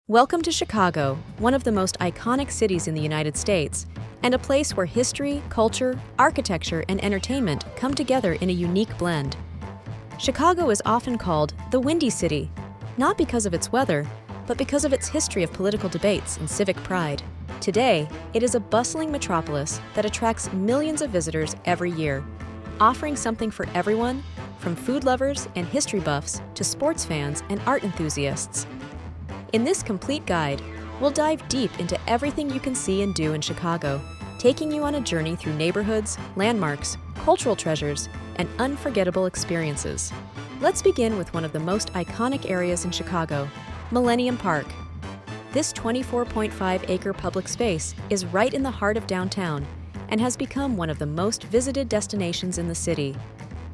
Welcome to Chicago, one of the most iconic cities in the United States, and a place where history, culture, architecture, and entertainment come together in a unique blend. Chicago is often called the Windy City, not because of its weather, but because of its history of political debates and civic pride. Today, it is a bustling metropolis that attracts millions of visitors every year, offering something for everyone, from food lovers and history buffs to sports fans and art enthusiasts. In this complete guide, we'll dive deep into everything you can see and do in Chicago, taking you on a journey through neighborhoods, landmarks, cultural treasures, and unforgettable experiences. Let's begin with one of the most iconic areas in Chicago, Millennium Park. This 24.5-acre public space is right in the heart of downtown and has become one of the most visited destinations in the city.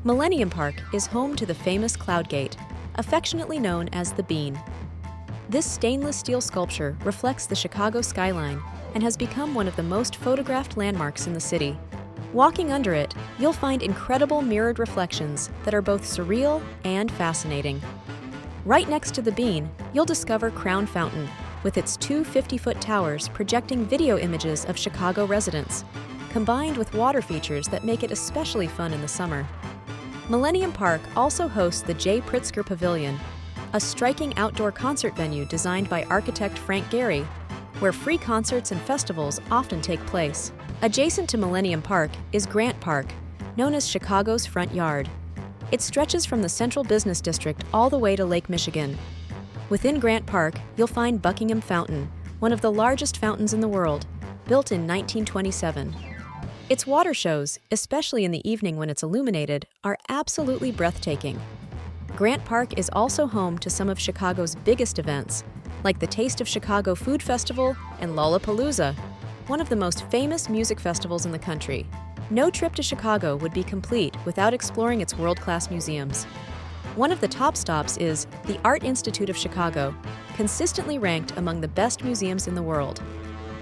Millennium Park is home to the famous Cloud Gate, affectionately known as the Bean. This stainless steel sculpture reflects the Chicago skyline and has become one of the most photographed landmarks in the city. Walking under it, you'll find incredible mirrored reflections that are both surreal and fascinating. Right next to the Bean, you'll discover Crown Fountain, with its two 50-foot towers projecting video images of Chicago residents, combined with water features that make it especially fun in the summer. Millennium Park also hosts the J. Pritzker Pavilion, a striking outdoor concert venue designed by architect Frank Gehry, where free concerts and festivals often take place. Adjacent to Millennium Park is Grant Park, known as Chicago's front yard. It stretches from the central business district all the way to Lake Michigan. Within Grant Park, you'll find Buckingham Fountain, one of the largest fountains in the world, built in 1927. Its water shows, especially in the evening when it's illuminated, are absolutely breathtaking. Grant Park is also home to some of Chicago's biggest events, like the Taste of Chicago Food Festival and Lollapalooza, one of the most famous music festivals in the country. No trip to Chicago would be complete without exploring its world-class museums. One of the top stops is the Art Institute of Chicago, consistently ranked among the best museums in the world.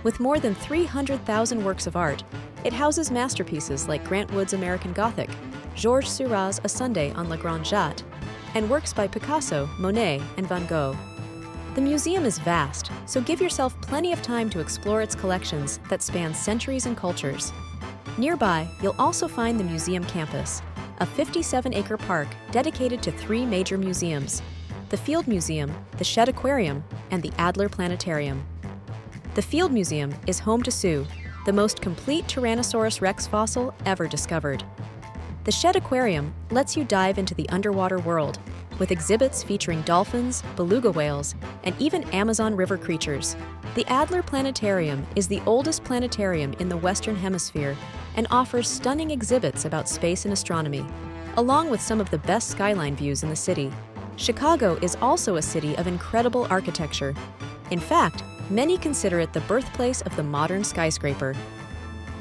With more than 300,000 works of art, it houses masterpieces like Grant Wood's American Gothic, Georges Seurat's A Sunday on La Grande Jatte, and works by Picasso, Monet, and Van Gogh. The museum is vast, so give yourself plenty of time to explore its collections that span centuries and cultures. Nearby, you'll also find the museum campus, a 57-acre park dedicated to three major museums: the Field Museum, the Shedd Aquarium, and the Adler Planetarium. The Field Museum is home to Sue, the most complete Tyrannosaurus rex fossil ever discovered. The Shedd Aquarium lets you dive into the underwater world, with exhibits featuring dolphins, beluga whales, and even Amazon River creatures. The Adler Planetarium is the oldest planetarium in the Western Hemisphere and offers stunning exhibits about space and astronomy, along with some of the best skyline views in the city. Chicago is also a city of incredible architecture. In fact, many consider it the birthplace of the modern skyscraper.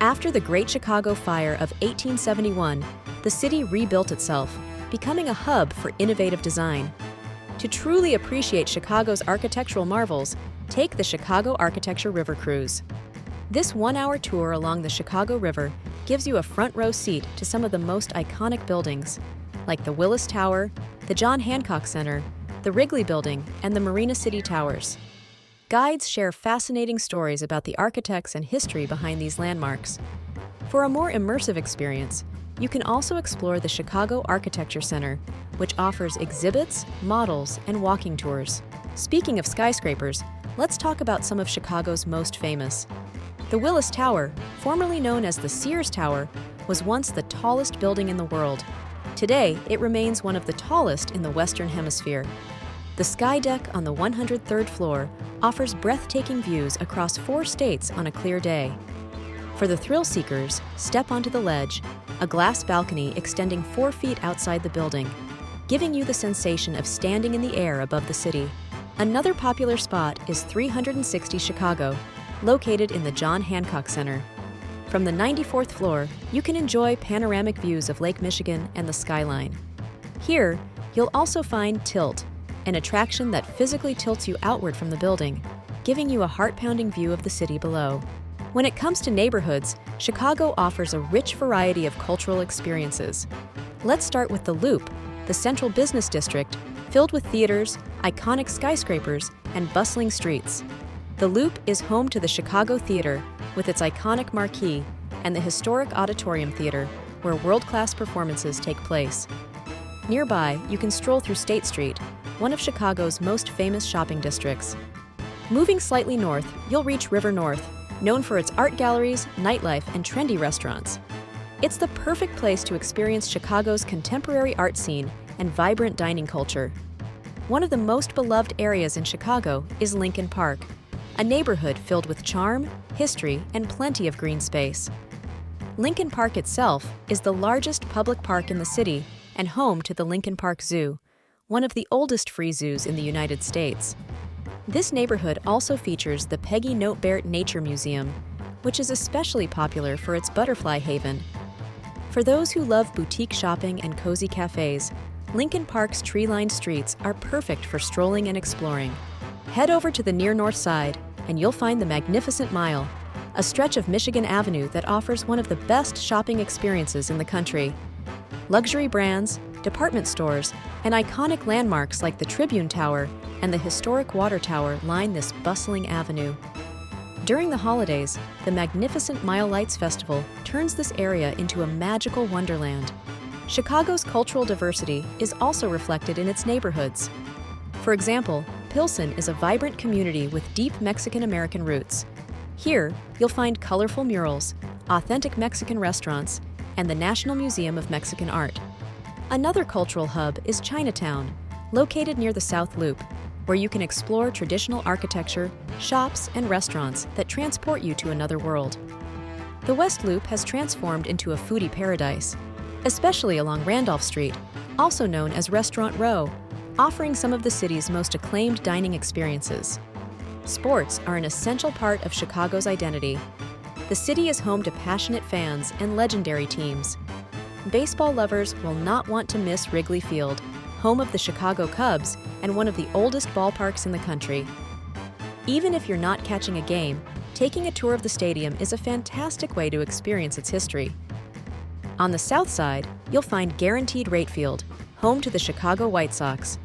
After the Great Chicago Fire of 1871, the city rebuilt itself, becoming a hub for innovative design. To truly appreciate Chicago's architectural marvels, take the Chicago Architecture River Cruise. This one-hour tour along the Chicago River gives you a front-row seat to some of the most iconic buildings, like the Willis Tower, the John Hancock Center, the Wrigley Building, and the Marina City Towers. Guides share fascinating stories about the architects and history behind these landmarks. For a more immersive experience, you can also explore the Chicago Architecture Center, which offers exhibits, models, and walking tours. Speaking of skyscrapers, let's talk about some of Chicago's most famous. The Willis Tower, formerly known as the Sears Tower, was once the tallest building in the world. Today, it remains one of the tallest in the Western Hemisphere. The Skydeck on the 103rd floor offers breathtaking views across 4 states on a clear day. For the thrill seekers, step onto the ledge, a glass balcony extending 4 feet outside the building, giving you the sensation of standing in the air above the city. Another popular spot is 360 Chicago, located in the John Hancock Center. From the 94th floor, you can enjoy panoramic views of Lake Michigan and the skyline. Here, you'll also find Tilt, an attraction that physically tilts you outward from the building, giving you a heart-pounding view of the city below. When it comes to neighborhoods, Chicago offers a rich variety of cultural experiences. Let's start with the Loop, the central business district, filled with theaters, iconic skyscrapers, and bustling streets. The Loop is home to the Chicago Theater, with its iconic marquee, and the historic Auditorium Theater, where world-class performances take place. Nearby, you can stroll through State Street, one of Chicago's most famous shopping districts. Moving slightly north, you'll reach River North, known for its art galleries, nightlife, and trendy restaurants. It's the perfect place to experience Chicago's contemporary art scene and vibrant dining culture. One of the most beloved areas in Chicago is Lincoln Park, a neighborhood filled with charm, history, and plenty of green space. Lincoln Park itself is the largest public park in the city and home to the Lincoln Park Zoo, one of the oldest free zoos in the United States. This neighborhood also features the Peggy Notebaert Nature Museum, which is especially popular for its butterfly haven. For those who love boutique shopping and cozy cafes, Lincoln Park's tree-lined streets are perfect for strolling and exploring. Head over to the near north side, and you'll find the Magnificent Mile, a stretch of Michigan Avenue that offers one of the best shopping experiences in the country. Luxury brands, department stores, and iconic landmarks like the Tribune Tower and the historic Water Tower line this bustling avenue. During the holidays, the Magnificent Mile Lights Festival turns this area into a magical wonderland. Chicago's cultural diversity is also reflected in its neighborhoods. For example, Pilsen is a vibrant community with deep Mexican-American roots. Here, you'll find colorful murals, authentic Mexican restaurants, and the National Museum of Mexican Art. Another cultural hub is Chinatown, located near the South Loop, where you can explore traditional architecture, shops, and restaurants that transport you to another world. The West Loop has transformed into a foodie paradise, especially along Randolph Street, also known as Restaurant Row, offering some of the city's most acclaimed dining experiences. Sports are an essential part of Chicago's identity. The city is home to passionate fans and legendary teams. Baseball lovers will not want to miss Wrigley Field, home of the Chicago Cubs and one of the oldest ballparks in the country. Even if you're not catching a game, taking a tour of the stadium is a fantastic way to experience its history. On the south side, you'll find Guaranteed Rate Field, home to the Chicago White Sox.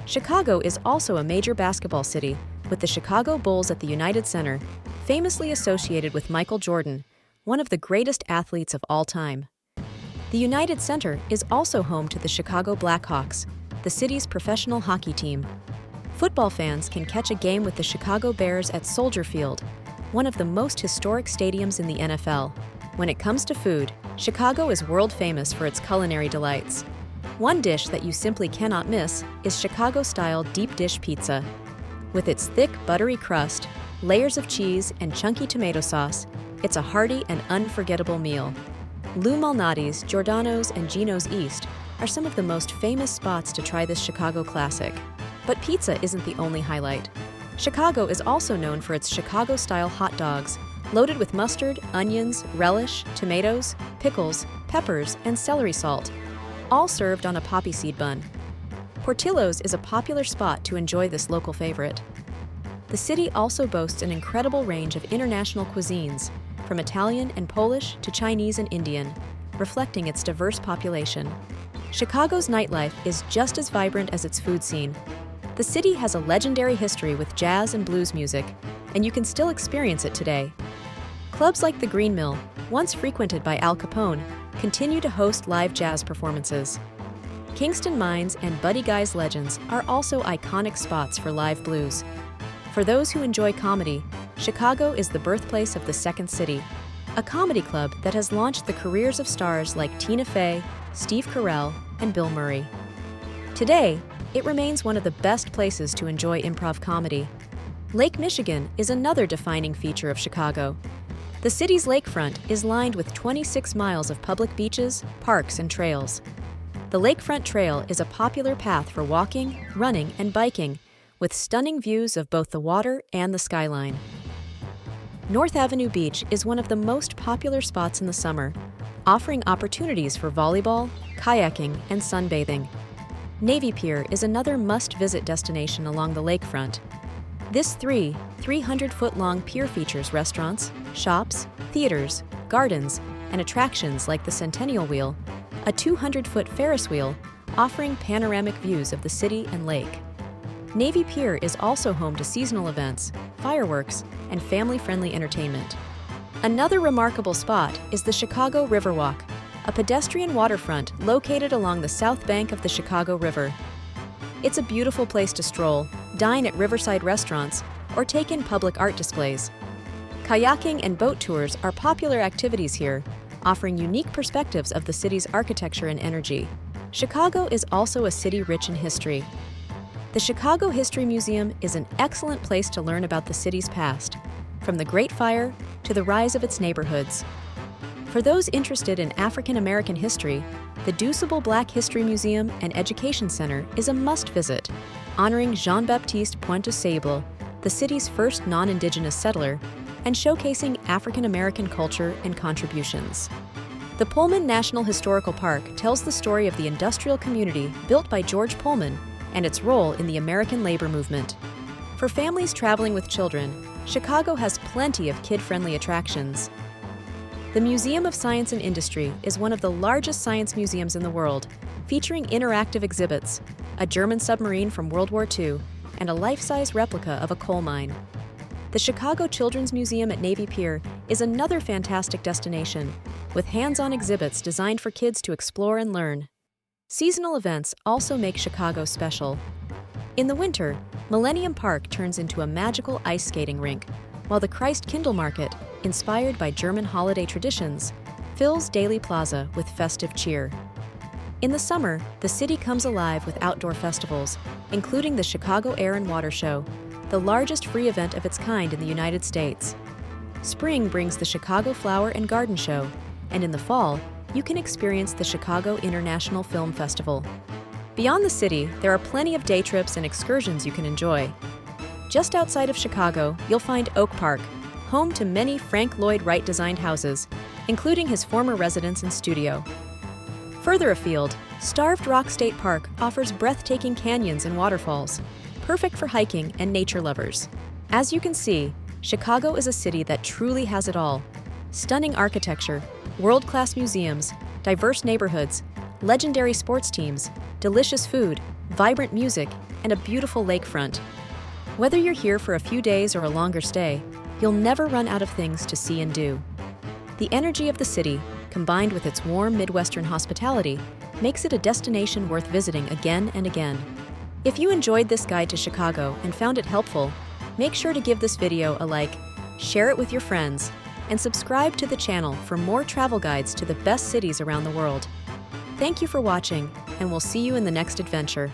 Chicago is also a major basketball city, with the Chicago Bulls at the United Center, famously associated with Michael Jordan, one of the greatest athletes of all time. The United Center is also home to the Chicago Blackhawks, the city's professional hockey team. Football fans can catch a game with the Chicago Bears at Soldier Field, one of the most historic stadiums in the NFL. When it comes to food, Chicago is world famous for its culinary delights. One dish that you simply cannot miss is Chicago-style deep dish pizza. With its thick, buttery crust, layers of cheese, and chunky tomato sauce, it's a hearty and unforgettable meal. Lou Malnati's, Giordano's, and Gino's East are some of the most famous spots to try this Chicago classic. But pizza isn't the only highlight. Chicago is also known for its Chicago-style hot dogs, loaded with mustard, onions, relish, tomatoes, pickles, peppers, and celery salt, all served on a poppy seed bun. Portillo's is a popular spot to enjoy this local favorite. The city also boasts an incredible range of international cuisines, from Italian and Polish to Chinese and Indian, reflecting its diverse population. Chicago's nightlife is just as vibrant as its food scene. The city has a legendary history with jazz and blues music, and you can still experience it today. Clubs like the Green Mill, once frequented by Al Capone, continue to host live jazz performances. Kingston Mines and Buddy Guy's Legends are also iconic spots for live blues. For those who enjoy comedy, Chicago is the birthplace of the Second City, a comedy club that has launched the careers of stars like Tina Fey, Steve Carell, and Bill Murray. Today, it remains one of the best places to enjoy improv comedy. Lake Michigan is another defining feature of Chicago. The city's lakefront is lined with 26 miles of public beaches, parks, and trails. The Lakefront Trail is a popular path for walking, running, and biking, with stunning views of both the water and the skyline. North Avenue Beach is one of the most popular spots in the summer, offering opportunities for volleyball, kayaking, and sunbathing. Navy Pier is another must-visit destination along the lakefront. This 300-foot-long pier features restaurants, shops, theaters, gardens, and attractions like the Centennial Wheel, a 200-foot Ferris wheel, offering panoramic views of the city and lake. Navy Pier is also home to seasonal events, fireworks, and family-friendly entertainment. Another remarkable spot is the Chicago Riverwalk, a pedestrian waterfront located along the south bank of the Chicago River. It's a beautiful place to stroll, dine at riverside restaurants, or take in public art displays. Kayaking and boat tours are popular activities here, offering unique perspectives of the city's architecture and energy. Chicago is also a city rich in history. The Chicago History Museum is an excellent place to learn about the city's past, from the Great Fire to the rise of its neighborhoods. For those interested in African American history, the Deuceable Black History Museum and Education Center is a must-visit, honoring Jean-Baptiste Pointe-Sable, the city's first non-Indigenous settler, and showcasing African American culture and contributions. The Pullman National Historical Park tells the story of the industrial community built by George Pullman and its role in the American labor movement. For families traveling with children, Chicago has plenty of kid-friendly attractions. The Museum of Science and Industry is one of the largest science museums in the world, featuring interactive exhibits, a German submarine from World War II, and a life-size replica of a coal mine. The Chicago Children's Museum at Navy Pier is another fantastic destination, with hands-on exhibits designed for kids to explore and learn. Seasonal events also make Chicago special. In the winter, Millennium Park turns into a magical ice skating rink, while the Christ Kindle Market, inspired by German holiday traditions, fills Daly Plaza with festive cheer. In the summer, the city comes alive with outdoor festivals, including the Chicago Air and Water Show, the largest free event of its kind in the United States. Spring brings the Chicago Flower and Garden Show, and in the fall, you can experience the Chicago International Film Festival. Beyond the city, there are plenty of day trips and excursions you can enjoy. Just outside of Chicago, you'll find Oak Park, home to many Frank Lloyd Wright-designed houses, including his former residence and studio. Further afield, Starved Rock State Park offers breathtaking canyons and waterfalls, perfect for hiking and nature lovers. As you can see, Chicago is a city that truly has it all: stunning architecture, world-class museums, diverse neighborhoods, legendary sports teams, delicious food, vibrant music, and a beautiful lakefront. Whether you're here for a few days or a longer stay, you'll never run out of things to see and do. The energy of the city, combined with its warm Midwestern hospitality, makes it a destination worth visiting again and again. If you enjoyed this guide to Chicago and found it helpful, make sure to give this video a like, share it with your friends, and subscribe to the channel for more travel guides to the best cities around the world. Thank you for watching, and we'll see you in the next adventure.